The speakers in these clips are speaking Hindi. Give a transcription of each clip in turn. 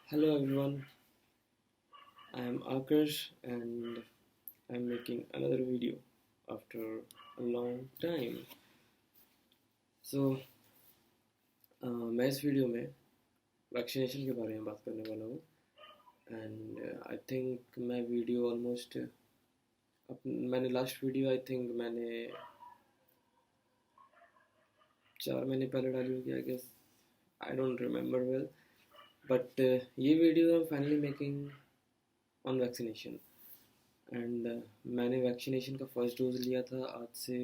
Hello everyone, I am Akash and I'm making another video after a long time. So मैं इस वीडियो में वैक्सीनेशन के बारे में बात करने वाला हूँ एंड आई थिंक मैं वीडियो ऑलमोस्ट मैंने लास्ट वीडियो आई थिंक मैंने 4 महीने पहले डाली होगी I guess I don't remember well but ये video I am finally making on vaccination and मैंने वैक्सीनेशन का फर्स्ट डोज लिया था आज से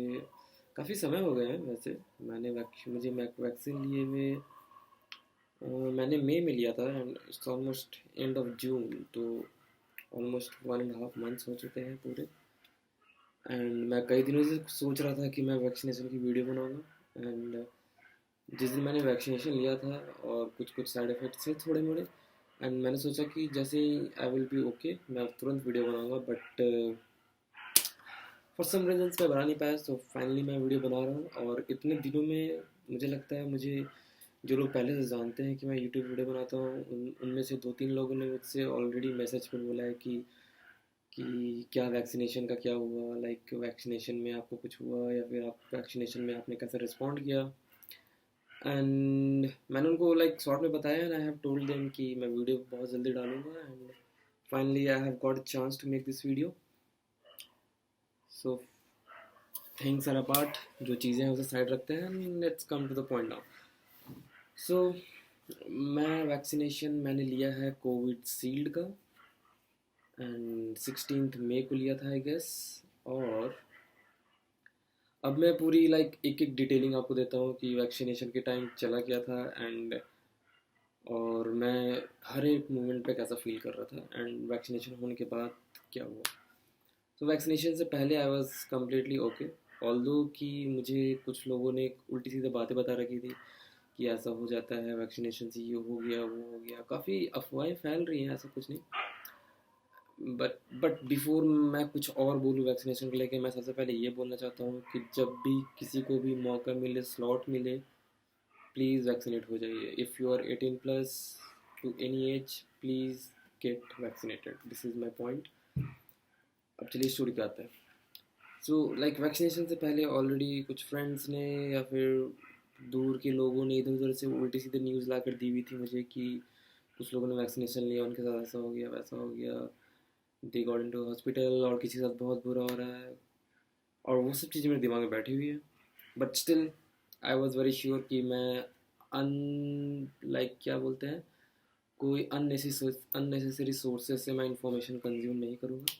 काफ़ी समय हो गया है वैसे मुझे वैक्सीन लिए हुए मैंने मई में लिया था and it's almost end of June तो ऑलमोस्ट 1.5 मंथ्स हो चुके हैं पूरे एंड मैं कई दिनों से सोच रहा था कि मैं वैक्सीनेशन की वीडियो बनाऊंगा एंड जिस दिन मैंने वैक्सीनेशन लिया था और कुछ कुछ साइड इफ़ेक्ट्स थे थोड़े मोड़े एंड मैंने सोचा कि जैसे ही आई विल बी ओके मैं तुरंत वीडियो बनाऊंगा बट फॉर सम रीजन्स मैं बना नहीं पाया सो फाइनली मैं वीडियो बना रहा हूँ और इतने दिनों में मुझे लगता है मुझे जो लोग पहले से जानते हैं कि मैं यूट्यूब वीडियो बनाता हूँ उनमें से 2-3 लोगों ने मुझसे ऑलरेडी मैसेज पर बोला है कि क्या वैक्सीनेशन का क्या हुआ लाइक वैक्सीनेशन में आपको कुछ हुआ या फिर आप वैक्सीनेशन में आपने कैसे रिस्पॉन्ड किया एंड मैंने उनको लाइक शॉर्ट में बताया and I have told them कि मैं वीडियो बहुत जल्दी डालूंगा and finally I have got a chance to make this video so things are apart जो चीज़ें हैं उसे साइड रखते हैं let's come to the point now so मैं वैक्सीनेशन मैंने लिया है कोविडशील्ड का एंड 16 मई को लिया था आई गेस और अब मैं पूरी लाइक एक एक डिटेलिंग आपको देता हूँ कि वैक्सीनेशन के टाइम चला क्या था एंड और मैं हर एक मोमेंट पे कैसा फील कर रहा था एंड वैक्सीनेशन होने के बाद क्या हुआ तो वैक्सीनेशन से पहले I was completely okay although कि मुझे कुछ लोगों ने उल्टी सीधी बातें बता रखी थी कि ऐसा हो जाता है वैक्सीनेशन से ये हो गया वो हो गया काफ़ी अफवाहें फैल रही हैं ऐसा कुछ नहीं बट बिफोर मैं कुछ और बोलूँ वैक्सीनेशन को लेके मैं सबसे पहले ये बोलना चाहता हूँ कि जब भी किसी को भी मौका मिले स्लॉट मिले प्लीज़ वैक्सीनेट हो जाइए if you are 18+ to any age please get vaccinated this is my point अब चलिए स्टोरी पे आते हैं सो लाइक वैक्सीनेशन से पहले ऑलरेडी कुछ फ्रेंड्स ने या फिर दूर के लोगों ने इधर उधर से उल्टी सीधे न्यूज़ ला कर दी हुई थी मुझे कि कुछ लोगों ने वैक्सीनेशन लिया उनके साथ ऐसा हो गया वैसा हो गया दे गॉट इनटू हॉस्पिटल और किसी के साथ बहुत बुरा हो रहा है और वो सब चीज़ें मेरे दिमाग में बैठी हुई है but still I was very sure कि मैं अन लाइक क्या बोलते हैं कोई अननेसेसरी सोर्सेज से मैं इंफॉर्मेशन कंज्यूम नहीं करूँगा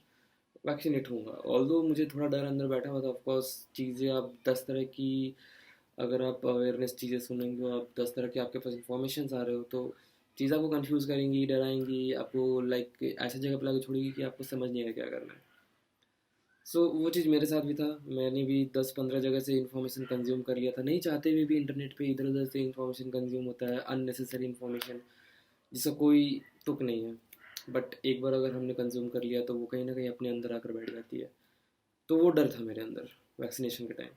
वैक्सीनेट होऊंगा ऑल्दो मुझे थोड़ा डर अंदर बैठा हुआ था ऑफकोर्स चीज़ें आप 10 तरह की अगर आप अवेयरनेस चीज़ें सुनेंगे आप 10 तरह के आपके पास इंफॉर्मेशन आ रहे हो तो चीज़ आपको कंफ्यूज करेंगी डराएंगी आपको लाइक ऐसी जगह पर लाके छोड़ेगी कि आपको समझ नहीं आएगा क्या करना है वो चीज़ मेरे साथ भी था मैंने भी 10-15 जगह से इन्फॉर्मेशन कंज्यूम कर लिया था नहीं चाहते हुए भी इंटरनेट पे इधर उधर से इन्फॉर्मेशन कंज्यूम होता है अननेसेसरी इन्फॉर्मेशन जिसका कोई तुक नहीं है बट एक बार अगर हमने कंज्यूम कर लिया तो वो कहीं ना कहीं अपने अंदर आकर बैठ जाती है तो वो डर था मेरे अंदर वैक्सीनेशन के टाइम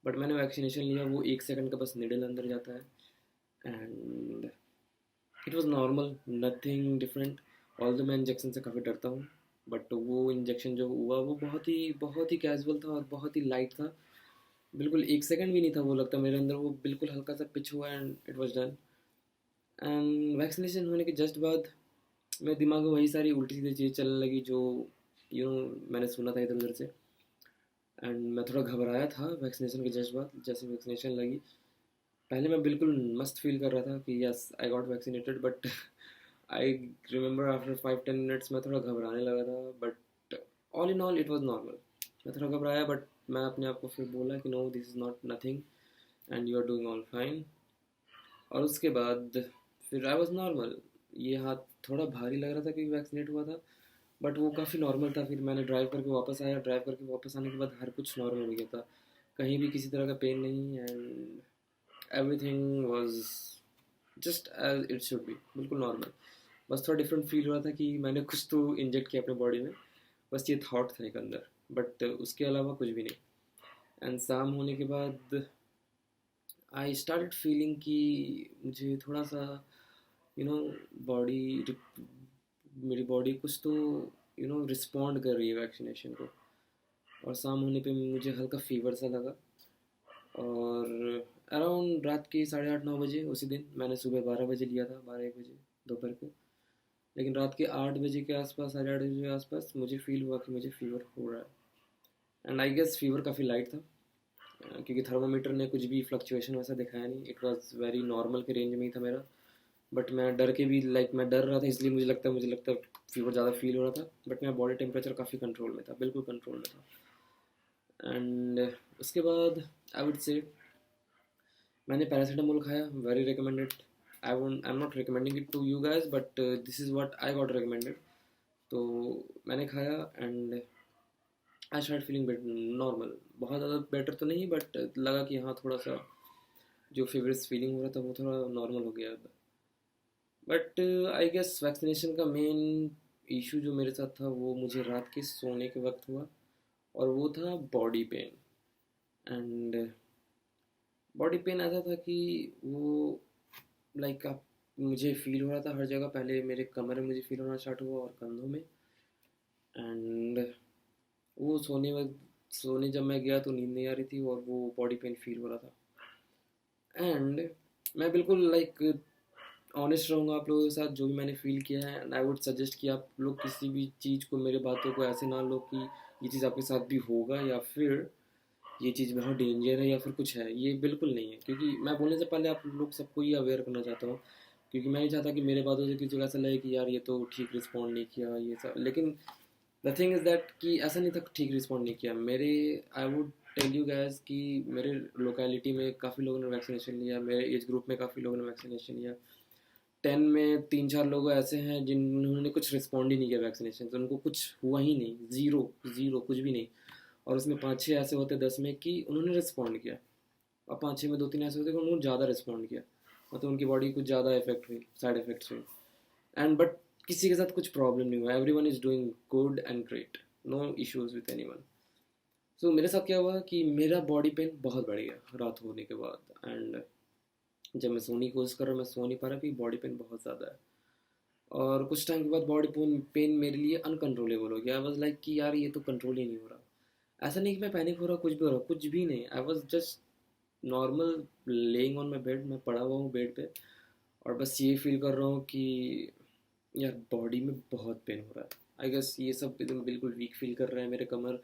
बट मैंने वैक्सीनेशन लिया वो 1 सेकंड का बस निडल अंदर जाता है and it was normal nothing different all the मैं इंजेक्शन से काफ़ी डरता हूँ बट वो इंजेक्शन जो हुआ वो बहुत ही कैजुअल था और बहुत ही लाइट था बिल्कुल 1 सेकंड भी नहीं था वो लगता मेरे अंदर वो बिल्कुल हल्का सा पिच हुआ and it was done and vaccination होने के जस्ट बाद मेरे दिमाग में वही सारी उल्टी सीधी चीज़ चलने लगी जो मैंने सुना था इधर उधर से एंड मैं थोड़ा घबराया था वैक्सीनेशन के जस्ट बाद जैसे वैक्सीनेशन लगी पहले मैं बिल्कुल मस्त फील कर रहा था कि yes I got vaccinated but I remember after 5-10 minutes मैं थोड़ा घबराने लगा था but all in all it was normal मैं थोड़ा घबराया बट मैं अपने आप को फिर बोला कि no this is not nothing and you are doing all fine और उसके बाद फिर आई वॉज नॉर्मल ये हाथ थोड़ा भारी लग रहा था क्योंकि वैक्सीनेट हुआ था बट वो काफ़ी नॉर्मल था फिर मैंने ड्राइव करके वापस आया ड्राइव करके वापस आने के बाद हर कुछ नॉर्मल हो गया था कहीं भी किसी तरह का पेन नहीं and everything was just as it should be बिल्कुल नॉर्मल बस थोड़ा डिफरेंट फील हो रहा था कि मैंने कुछ तो इंजेक्ट किया अपने बॉडी में बस ये थॉट था एक अंदर बट उसके अलावा कुछ भी नहीं एंड शाम होने के बाद आई स्टार्टेड फीलिंग कि मुझे थोड़ा सा यू नो बॉडी मेरी बॉडी कुछ तो रिस्पॉन्ड कर रही है वैक्सीनेशन को। और शाम होने पे मुझे हल्का फीवर सा लगा। और अराउंड रात के 8:30-9 बजे उसी दिन, मैंने सुबह 12 बजे लिया था, 12-1 बजे दोपहर को। लेकिन रात के 8 बजे के आसपास, 8:30 बजे के आसपास मुझे फील हुआ कि मुझे फीवर हो रहा है। एंड आई गेस फीवर काफ़ी लाइट था, क्योंकि थर्मामीटर ने कुछ भी फ्लक्चुएशन वैसा दिखाया नहीं। इट वाज वेरी नॉर्मल के रेंज में ही था मेरा। बट मैं डर के भी, मैं डर रहा था, इसलिए मुझे लगता फीवर ज़्यादा फील हो रहा था। बट मेरा बॉडी टेम्परेचर काफ़ी कंट्रोल में था, बिल्कुल कंट्रोल में था। एंड उसके बाद आई वुड से मैंने पैरासीटामोल खाया, very recommended. I am not recommending it to you guys, but this is what I got recommended. तो मैंने खाया and I start feeling bet normal. बहुत ज़्यादा बेटर तो नहीं, बट लगा कि हाँ थोड़ा सा जो फीवरिश फीलिंग हो रहा था वो थोड़ा नॉर्मल हो गया अब। बट आई गेस वैक्सीनेशन का मेन इशू जो मेरे साथ था वो मुझे रात के सोने के वक्त हुआ, और वो था body pain. And body pain ऐसा था कि वो लाइक आप मुझे फील हो रहा था हर जगह। पहले मेरे कमर में मुझे फील होना स्टार्ट हुआ और कंधों में। एंड वो सोने जब मैं गया तो नींद नहीं आ रही थी और वो बॉडी पेन फील हो रहा था। एंड मैं बिल्कुल ऑनेस्ट रहूँगा आप लोगों के साथ, जो भी मैंने फील किया है। एंड आई वुड सजेस्ट कि आप लोग किसी भी चीज़ को, मेरे बातों को ऐसे ना लो कि ये चीज़ आपके साथ भी होगा, या फिर ये चीज़ बहुत डेंजर है, या फिर कुछ है। ये बिल्कुल नहीं है, क्योंकि मैं बोलने से पहले आप लोग सबको ये अवेयर करना चाहता हूँ। क्योंकि मैं नहीं चाहता कि मेरे बातों से किसी को ऐसा लगे कि यार ये तो ठीक रिस्पॉन्ड नहीं किया ये सब। लेकिन द थिंग इज़ दैट कि ऐसा नहीं था ठीक रिस्पॉन्ड नहीं किया मेरे। I would tell you guess कि मेरे लोकेलिटी में काफ़ी लोगों ने वैक्सीनेशन लिया, मेरे एज ग्रुप में काफ़ी लोगों ने वैक्सीनेशन लिया। 10 में 3-4 लोग ऐसे हैं जिन्होंने कुछ रिस्पॉन्ड ही नहीं किया वैक्सीनेशन से, उनको कुछ हुआ ही नहीं, ज़ीरो ज़ीरो कुछ भी नहीं। और उसमें 5-6 ऐसे होते 10 में कि उन्होंने रिस्पॉन्ड किया, और 5-6 में 2-3 ऐसे होते कि उन्होंने ज़्यादा रिस्पॉन्ड किया, मतलब उनकी बॉडी कुछ ज़्यादा इफेक्ट हुई, साइड इफेक्ट्स हुए। एंड बट किसी के साथ कुछ प्रॉब्लम नहीं हुआ, every one is doing good and great, no issues with any one. So मेरे साथ क्या हुआ कि मेरा बॉडी पेन बहुत बढ़ गया रात होने के बाद। एंड जब मैं सोने की कोशिश कर रहा हूँ, मैं सो नहीं पा रहा, कि बॉडी पेन बहुत ज़्यादा है। और कुछ टाइम के बाद बॉडी पेन पेन मेरे लिए अनकंट्रोलेबल हो गया। आई वॉज लाइक कि यार ये तो कंट्रोल ही नहीं हो रहा। ऐसा नहीं कि मैं पैनिक हो रहा, कुछ भी हो रहा, कुछ भी नहीं। I was just normal laying on my bed, मैं पड़ा हुआ हूँ बेड पे, और बस ये फील कर रहा हूँ कि यार बॉडी में बहुत पेन हो रहा है। आई गेस ये सब एकदम बिल्कुल वीक फील कर रहे हैं, मेरे कमर,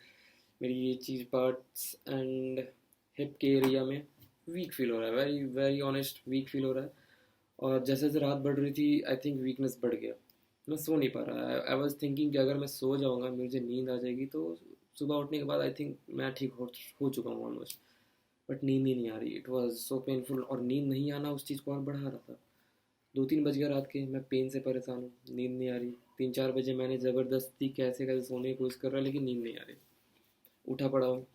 मेरी ये चीज़ पार्ट्स एंड हिप के एरिया में वीक फील हो रहा है, very very honest weak feel हो रहा है। और जैसे जैसे रात बढ़ रही थी, आई थिंक वीकनेस बढ़ गया, मैं सो नहीं पा रहा। आई वॉज थिंकिंग कि अगर मैं सो जाऊँगा, मुझे नींद आ जाएगी, तो सुबह उठने के बाद आई थिंक मैं ठीक हो चुका हूँ ऑलमोस्ट। बट नींद ही नहीं आ रही, इट वॉज सो पेनफुल। और नींद नहीं आना उस चीज़ को और बढ़ा रहा था। 2-3 बज गया रात के, मैं पेन से परेशान हूँ, नींद नहीं आ रही। 3-4 बजे मैंने ज़बरदस्ती कैसे कैसे सोने की कोशिश कर रहा, लेकिन नींद नहीं आ रही, उठा पड़ा हूँ।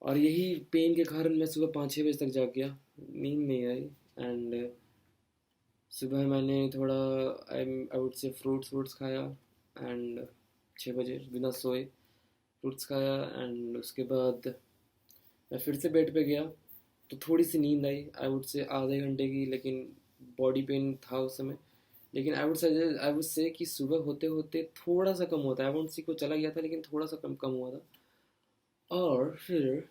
और यही पेन के कारण मैं सुबह 5-6 बजे तक जाग गया, नींद नहीं आई। एंड सुबह मैंने थोड़ा आई वुड से फ्रूट्स खाया। एंड 6 बजे बिना सोए फ्रूट्स खाया। एंड उसके बाद मैं फिर से बेड पे गया, तो थोड़ी सी नींद आई, आई वुड से आधे घंटे की। लेकिन बॉडी पेन था उस समय। लेकिन आई वुड से कि सुबह होते होते थोड़ा सा कम होता है, आई वुड सी को चला गया था, लेकिन थोड़ा सा कम कम हुआ था। और फिर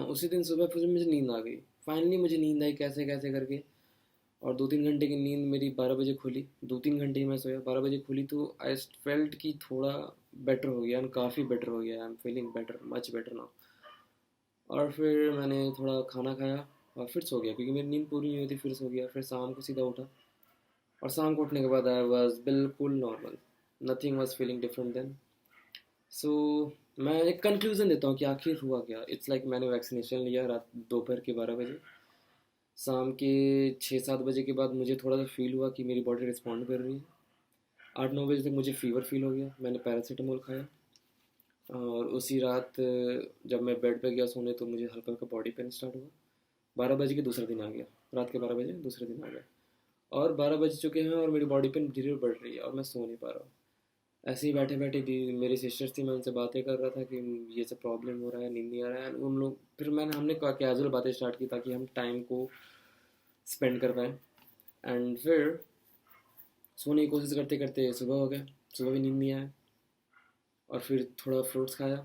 उसी दिन सुबह फिर मुझे नींद आ गई। फाइनली मुझे नींद आई कैसे कैसे करके। और 2-3 घंटे की नींद मेरी 12 बजे खुली, 2-3 घंटे ही मैं सोया, 12 बजे खुली। तो आई फेल्ट कि थोड़ा बेटर हो गया, काफ़ी बेटर हो गया, I am feeling better, much better now. और फिर मैंने थोड़ा खाना खाया और फिर सो गया, क्योंकि मेरी नींद पूरी नहीं हुई थी। फिर सो गया, फिर शाम को सीधा उठा, और शाम को उठने के बाद आई वॉज बिल्कुल normal, nothing was feeling different then. So मैं एक कंक्लूजन देता हूँ कि आखिर हुआ क्या। इट्स लाइक मैंने वैक्सीनेशन लिया रात दोपहर के 12 बजे। शाम के 6-7 बजे के बाद मुझे थोड़ा सा फील हुआ कि मेरी बॉडी रिस्पॉन्ड कर रही है। 8-9 बजे तक मुझे फ़ीवर फील हो गया, मैंने पैरासीटामोल खाया। और उसी रात जब मैं बेड पे गया सोने, तो मुझे हल्का हल्का बॉडी पेन स्टार्ट हुआ। 12 बजे के दूसरा दिन आ गया, रात के 12 बजे दूसरे दिन आ गया। और 12 बज चुके हैं और मेरी बॉडी पेन धीरे धीरे बढ़ रही है, और मैं सो नहीं पा रहा हूँ। ऐसे ही बैठे बैठे भी मेरी सिस्टर्स थी, मैं उनसे बातें कर रहा था कि ये सब प्रॉब्लम हो रहा है, नींद नहीं आ रहा है। उन लोग फिर हमने कैजुअल बातें स्टार्ट की ताकि हम टाइम को स्पेंड कर पाएँ। एंड फिर सोने की कोशिश करते करते सुबह हो गया, सुबह भी नींद नहीं आया, और फिर थोड़ा फ्रूट्स खाया,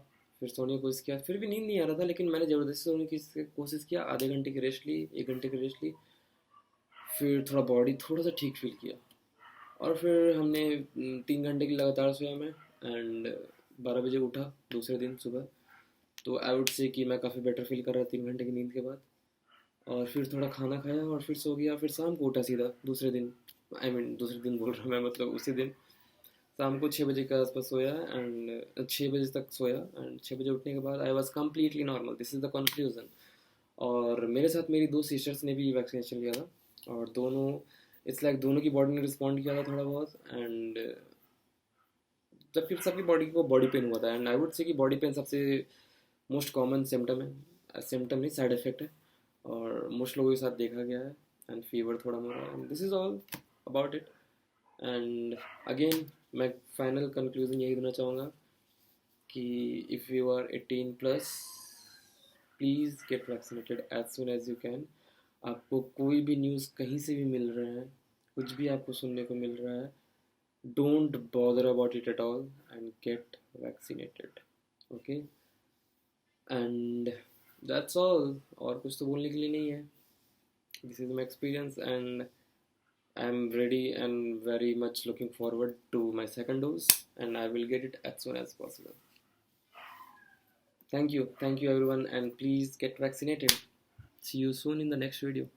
फिर सोने की कोशिश किया, फिर भी नींद नहीं आ रहा था, लेकिन मैंने ज़बरदस्ती सोने की कोशिश किया, आधे घंटे की रेस्ट ली, 1 घंटे की रेस्ट ली, फिर थोड़ा बॉडी थोड़ा सा ठीक फील किया, और फिर हमने 3 घंटे की लगातार सोया मैं, एंड 12 बजे उठा दूसरे दिन सुबह। तो आई वुड से कि मैं काफ़ी बेटर फील कर रहा 3 घंटे की नींद के बाद। और फिर थोड़ा खाना खाया और फिर सो गया, फिर शाम को उठा सीधा दूसरे दिन, आई मीन दूसरे दिन बोल रहा हूँ मैं, मतलब उसी दिन शाम को 6 बजे के आसपास सोया, एंड 6 बजे तक सोया, एंड 6 बजे उठने के बाद I was completely normal. This is the conclusion. और मेरे साथ मेरी 2 सिस्टर्स ने भी वैक्सीनेशन लिया था, और दोनों, इट्स लाइक दोनों की बॉडी ने रिस्पॉन्ड किया था थोड़ा बहुत, एंड जबकि सबकी बॉडी को बॉडी पेन हुआ था, एंड आई वुड से कि बॉडी पेन सबसे मोस्ट कॉमन सिम्टम है, सिम्टम नहीं साइड इफेक्ट है, और मोस्ट लोगों के साथ देखा गया है, एंड फीवर थोड़ा मोड़ा, and this is all about it. And again मैं फाइनल कंक्लूजन यही देना चाहूँगा कि if you are 18+, please get vaccinated as soon as you can. आपको कोई भी न्यूज़ कहीं से भी मिल रहा है, कुछ भी आपको सुनने को मिल रहा है, don't bother about it at all and get vaccinated. Okay, and that's all, और कुछ तो बोलने के लिए नहीं है। This is my experience, and I'm ready and very much looking forward to my second dose, and I will get it as soon as possible. Thank you everyone, and please get vaccinated. See you soon in the next video.